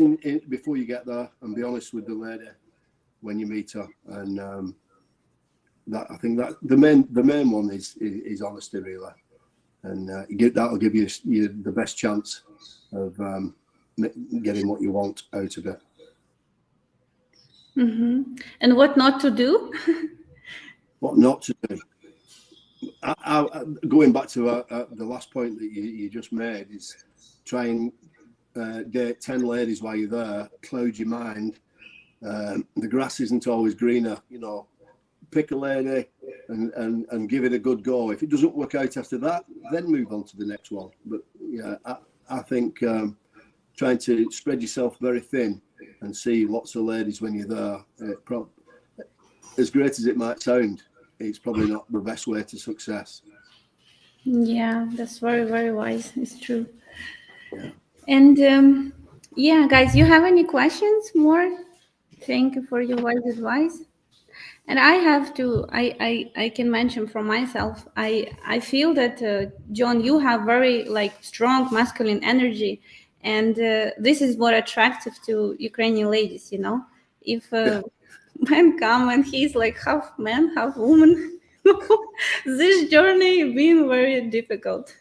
before you get there, and be honest with the lady when you meet her. And I think that the main one is honesty, really, and that'll give you the best chance of getting what you want out of it. Mm-hmm. And what not to do? What not to do? Going back to the last point that you just made, is try and date 10 ladies while you're there. Cloud your mind. The grass isn't always greener. Pick a lady and give it a good go. If it doesn't work out after that, then move on to the next one. But yeah, I think trying to spread yourself very thin and see lots of ladies when you're there, as great as it might sound, it's probably not the best way to success. Yeah, that's very, very wise. It's true. Yeah. And yeah, guys, you have any questions more? Thank you for your wise advice. And I have to, I can mention from myself, I feel that, John, you have very strong masculine energy. And this is what attractive to Ukrainian ladies, If man come and he's like half man, half woman, this journey been very difficult,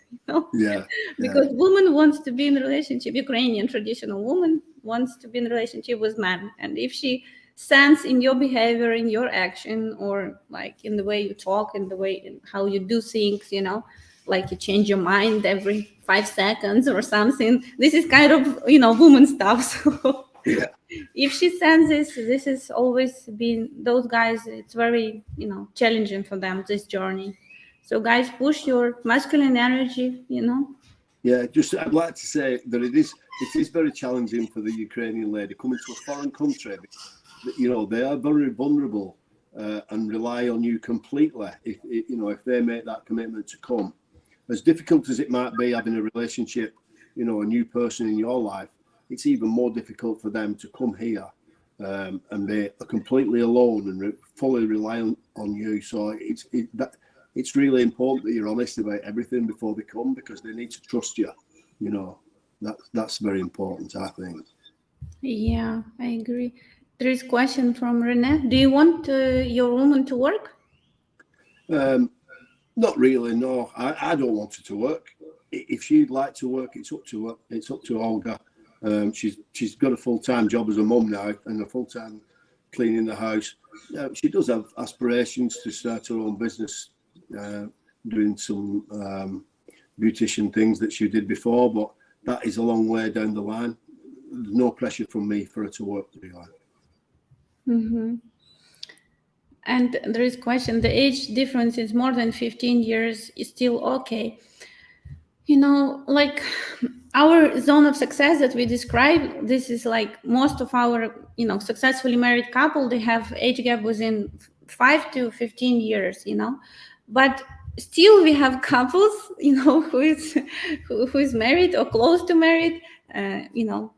Yeah. because woman wants to be in a relationship. Ukrainian traditional woman wants to be in a relationship with man, and if she sense in your behavior, in your action, or in the way you talk, in the way in how you do things, like you change your mind every 5 seconds or something. This is kind of woman stuff. So Yeah. if she senses this has always been those guys, it's very challenging for them, this journey. So guys, push your masculine energy. Yeah, I'd like to say that it is very challenging for the Ukrainian lady coming to a foreign country. They are very vulnerable and rely on you completely. If they make that commitment to come, as difficult as it might be having a relationship, a new person in your life, it's even more difficult for them to come here and be completely alone and fully reliant on you. So it's really important that you're honest about everything before they come, because they need to trust you. That's very important, I think. Yeah, I agree. There is a question from Rene. Do you want your woman to work? Not really, no. I don't want her to work. If she'd like to work, it's up to her. It's up to Olga. She's got a full-time job as a mum now, and a full-time cleaning the house. She does have aspirations to start her own business, doing some beautician things that she did before, but that is a long way down the line. There's no pressure from me for her to work, really. Mm-hmm. And there is a question, the age difference is more than 15 years is still okay. You know, like our zone of success that we describe, this is like most of our, you know, successfully married couple, they have age gap within 5 to 15 years, you know. But still we have couples, you know, who is married or close to married, you know,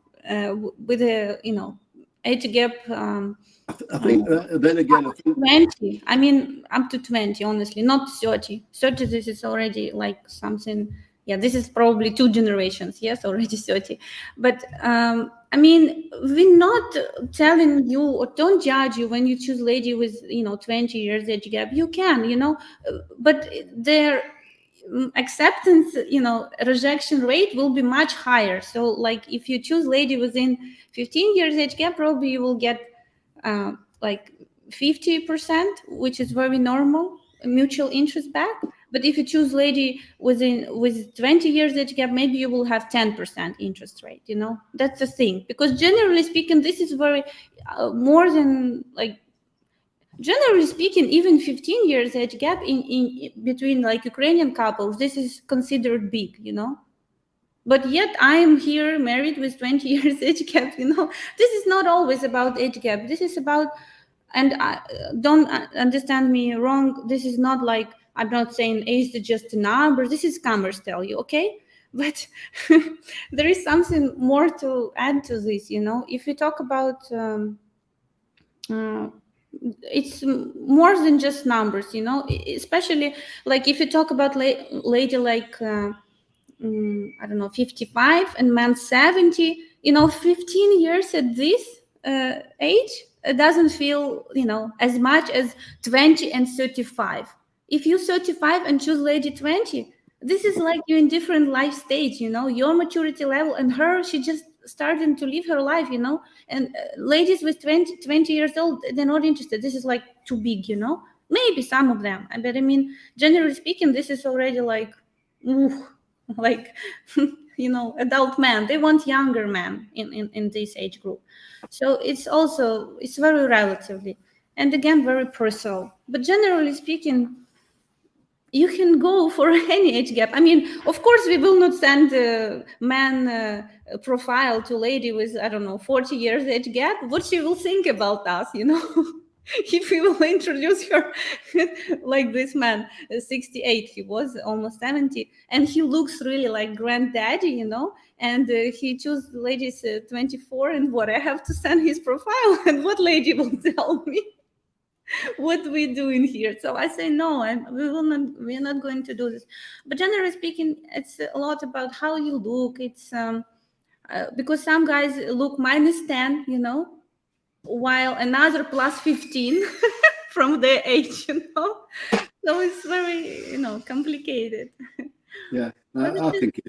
with a, you know, age gap, I think then again, I think 20. I mean, up to 20, honestly, not 30. 30, this is already like something. Yeah, this is probably 2 generations. Yes, already 30. But I mean, we're not telling you or don't judge you when you choose lady with, you know, 20 years age gap. You can, you know, but their acceptance, you know, rejection rate will be much higher. So, like, if you choose lady within 15 years age gap, probably you will get like 50%, which is very normal, mutual interest back. But if you choose lady with 20 years age gap, maybe you will have 10% interest rate, you know. That's the thing, because generally speaking, this is very more than, like, generally speaking, even 15 years age gap in between like Ukrainian couples, this is considered big, you know. But yet I am here married with 20 years age gap, you know. This is not always about age gap. This is about, and don't understand me wrong, this is not like, I'm not saying age is just a number. This is commerce, tell you, okay. But there is something more to add to this, you know. If we talk about it's more than just numbers, you know. Especially like if you talk about lady like I don't know, 55 and man 70, you know, 15 years at this age, it doesn't feel, you know, as much as 20 and 35. If you 35 and choose lady 20, this is like you're in different life stage, you know, your maturity level, and her, she just starting to live her life, you know. And ladies with 20 years old, they're not interested. This is like too big, you know. Maybe some of them, but I mean, generally speaking, this is already like, ooh, like you know, adult men, they want younger men in this age group. So it's also, it's very relatively, and again, very personal. But generally speaking, you can go for any age gap. I mean, of course, we will not send a man profile to lady with, I don't know, 40 years age gap. What she will think about us, you know? If we will introduce her like this man, 68, he was almost 70, and he looks really like granddaddy, you know. And he chose ladies 24, and what, I have to send his profile, and what lady will tell me what we doing here? So I say no, we're not going to do this. But generally speaking, it's a lot about how you look. It's because some guys look -10, you know, while another +15 from their age, you know. So it's very, you know, complicated. yeah, But I think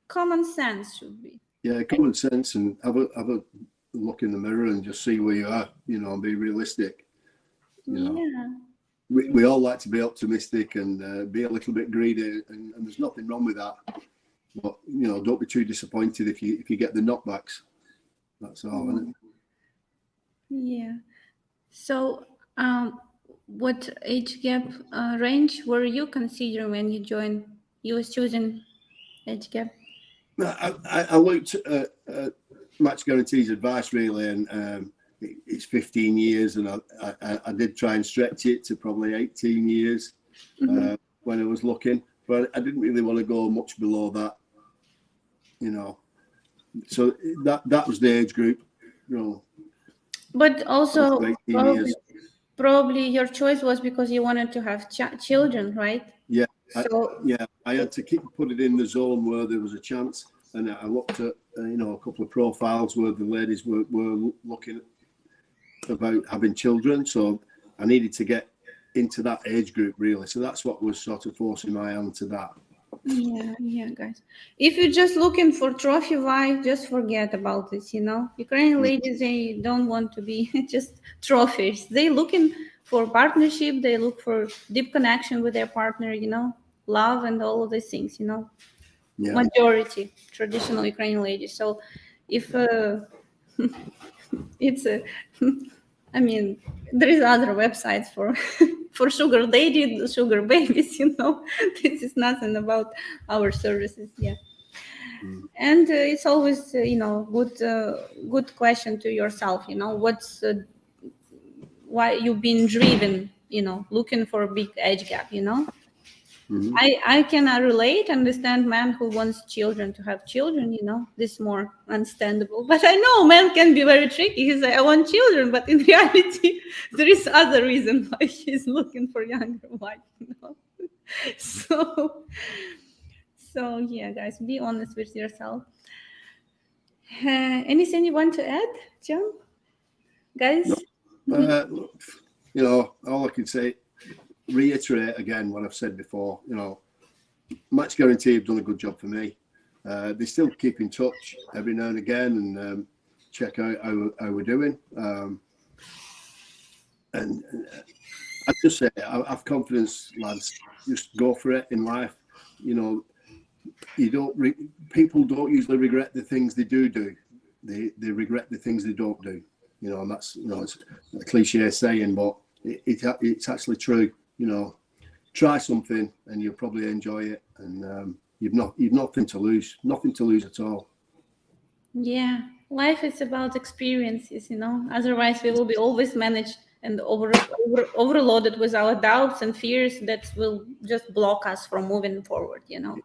common sense should be. yeah, common sense, and have a look in the mirror and just see where you are, you know, and be realistic. You know, Yeah. we all like to be optimistic and be a little bit greedy, and there's nothing wrong with that. But you know, don't be too disappointed if you get the knockbacks. That's all, isn't it? Yeah. So, what age gap range were you considering when you joined? You was choosing age gap. I looked at Match Guarantee's advice really, and it's 15 years, and I did try and stretch it to probably 18 years when I was looking, but I didn't really want to go much below that, you know. So that was the age group, you know. But also, 18 years. probably your choice was because you wanted to have children, right? Yeah, So I had to put it in the zone where there was a chance, and I looked at you know, a couple of profiles where the ladies were looking about having children, so I needed to get into that age group really. So that's what was sort of forcing my hand to that. yeah, guys. If you're just looking for trophy wife, just forget about this. You know, Ukrainian ladies, they don't want to be just trophies. They looking for partnership. They look for deep connection with their partner. You know, love and all of these things. You know, Yeah, majority traditional Ukrainian ladies. So, if it's a, I mean, there is other websites for for sugar daddy, sugar babies, this is nothing about our services. Yeah. And it's always, good question to yourself, what's why you've been driven, looking for a big age gap, Mhm. I cannot relate, understand man who wants children to have children, this more understandable. But I know man can be very tricky. He's like, I want children, but in reality, there is other reason why he's looking for younger wife. So, so yeah, guys, be honest with yourself. Anything you want to add, John? No, Guys? all I can say, reiterate again what I've said before. Match Guarantee have done a good job for me. They still keep in touch every now and again and check out how we're doing. And I just say, I have confidence, lads. Just go for it in life. People don't usually regret the things they do. They regret the things they don't do. And that's it's a cliche saying, but it's actually true. Try something and you'll probably enjoy it, and you've nothing to lose at all. Yeah, life is about experiences, Otherwise, we will be always managed and overloaded with our doubts and fears that will just block us from moving forward. Yeah.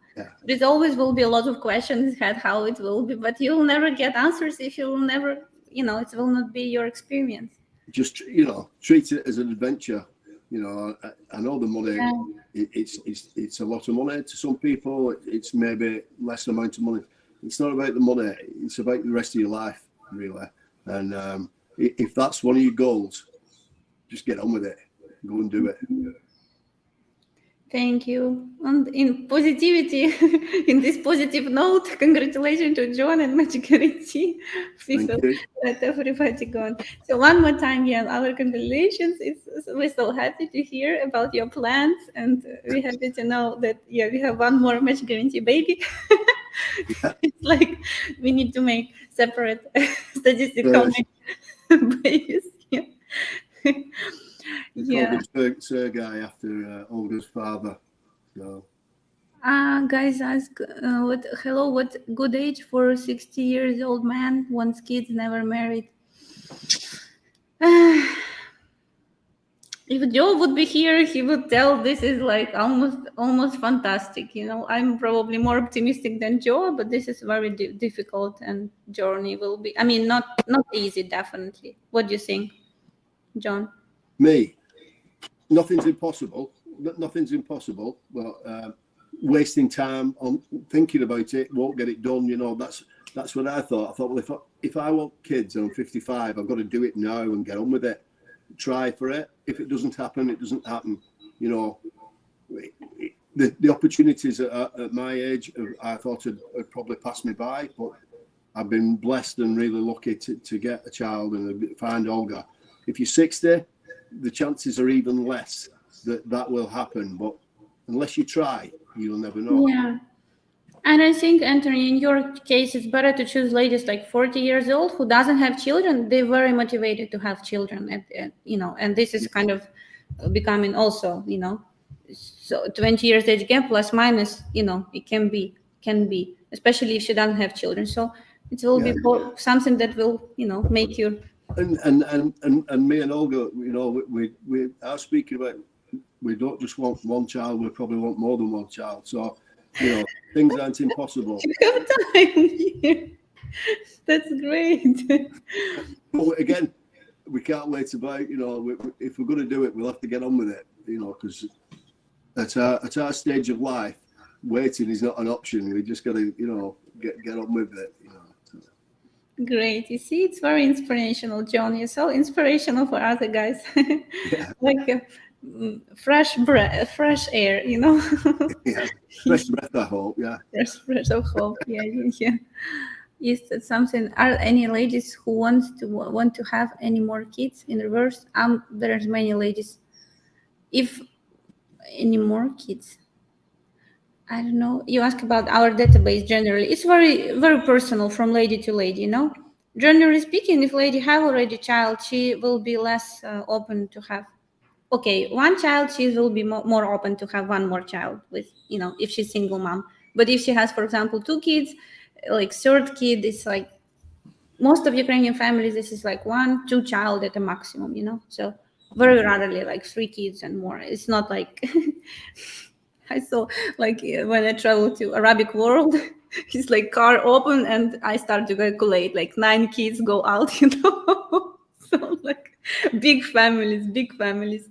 There always will be a lot of questions at how it will be, but you'll never get answers if you will never, it will not be your experience. Just treat it as an adventure. I know the money. Yeah. It's a lot of money to some people. It's maybe less amount of money. It's not about the money. It's about the rest of your life, really. And if that's one of your goals, just get on with it. Go and do it. Thank you. And in positivity, in this positive note, congratulations to John and Match Guarantee. We will let everybody go on. So one more time, our congratulations. We're so happy to hear about your plans, and we're happy to know that we have one more Match Guarantee baby. It's like we need to make separate statistical babies. Yeah. Sergei after Olga's father. So. Guys ask, what good age for 60 years old man, wants kids, never married? If Joe would be here, he would tell this is like almost fantastic. I'm probably more optimistic than Joe, but this is very difficult, and journey will be, not easy, definitely. What do you think, John? Me, nothing's impossible. Nothing's impossible. Well, wasting time on thinking about it won't get it done. That's what I thought. I thought, well, if I want kids and I'm 55, I've got to do it now and get on with it. Try for it. If it doesn't happen, it doesn't happen. The opportunities at my age, I thought had probably passed me by, but I've been blessed and really lucky to get a child and find Olga. If you're 60, the chances are even less that will happen. But unless you try, you'll never know. Yeah. And I think, Anthony, in your case, it's better to choose ladies like 40 years old who doesn't have children. They're very motivated to have children, and this is kind of becoming also, so 20 years age gap plus minus, it can be, especially if she doesn't have children. So it will be something that will, make you. And me and Olga, we are speaking about, we don't just want one child, we probably want more than one child. So, things aren't impossible. You have time here. That's great. But again, we can't wait about, if we're going to do it, we'll have to get on with it, because at our stage of life, waiting is not an option. We just got to, get on with it, Great. You see, it's very inspirational, John. You're so inspirational for other guys. Yeah. Like fresh fresh air, Yeah, fresh breath, I hope. Yeah. Fresh of hope. Yeah. Is that something? Are any ladies who want to have any more kids in reverse? There's many ladies. If any more kids, I don't know. You ask about our database generally. It's very, very personal from lady to lady, Generally speaking, if lady have already a child, she will be less open to have okay, one child, she will be more open to have one more child with, if she's single mom. But if she has, for example, 2 kids, like third kid, it's like most of Ukrainian families, this is like 1, 2 child at a maximum, So very rarely like 3 kids and more. It's not like I saw like when I travel to Arabic world, it's like car open and I start to calculate like 9 kids go out, So like big families.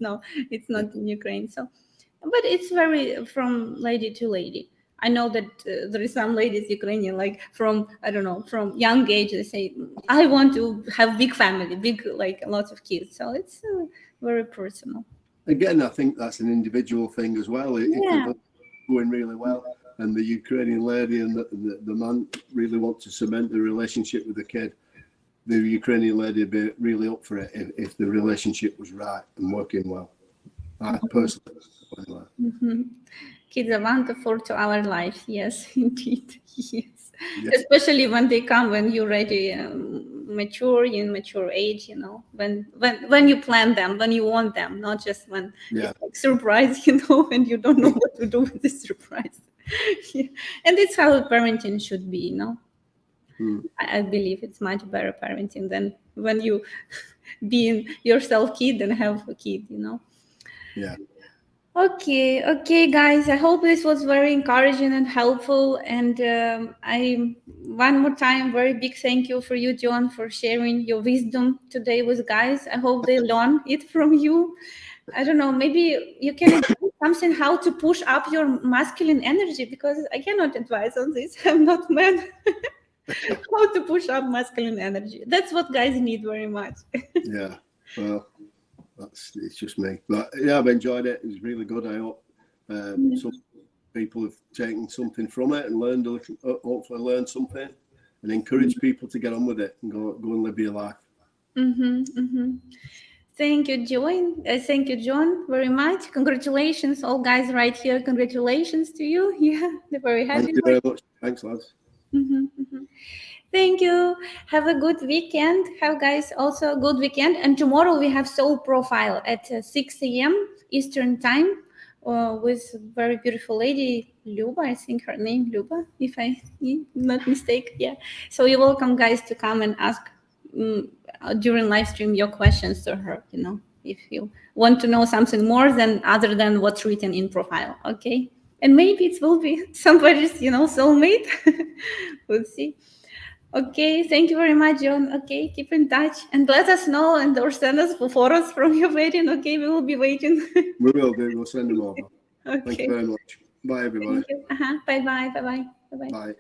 No, it's not in Ukraine. So, but it's very from lady to lady. I know that there is some ladies Ukrainian, like from, I don't know, from young age, they say, I want to have big family, big, like lots of kids. So it's very personal. Again, I think that's an individual thing as well. If Yeah. you're going really well and the Ukrainian lady and the man really want to cement the relationship with the kid, the Ukrainian lady would be really up for it if the relationship was right and working well. I personally. Mm-hmm. Kids are wonderful to our life. Yes, indeed. Yes. Yes. Especially when they come when you're ready, mature, in mature age, when you plan them, when you want them, not just when it's like surprise, and you don't know what to do with this surprise. Yeah. And it's how parenting should be, I believe it's much better parenting than when you being yourself kid and have a kid, Yeah. Okay, guys. I hope this was very encouraging and helpful. And one more time, very big thank you for you, John, for sharing your wisdom today with guys. I hope they learn it from you. I don't know, maybe you can advise something how to push up your masculine energy, because I cannot advise on this. I'm not man. How to push up masculine energy. That's what guys need very much. Yeah. Well, it's just me. But yeah, I've enjoyed it. It was really good. I hope some people have taken something from it and learned hopefully learned something, and encourage people to get on with it and go and live your life. Thank you, John. Thank you, John, very much. Congratulations, all guys right here. Congratulations to you. Yeah, they're very happy. Thank you very much. Thanks, lads. Thank you. Have a good weekend. Have guys also a good weekend. And tomorrow we have soul profile at 6 a.m. Eastern time with very beautiful lady, Luba. I think her name Luba, if I not mistake. Yeah. So you're welcome, guys, to come and ask during live stream your questions to her, if you want to know something more than other than what's written in profile. Okay. And maybe it will be somebody's, soulmate. We'll see. Okay, thank you very much, John. Okay, keep in touch and let us know and or send us photos from your wedding. Okay, we will be waiting. We will do. We'll send them over. Okay. Thank you very much. Bye, everybody. Thank you. Bye-bye. Bye-bye. Bye-bye. Bye.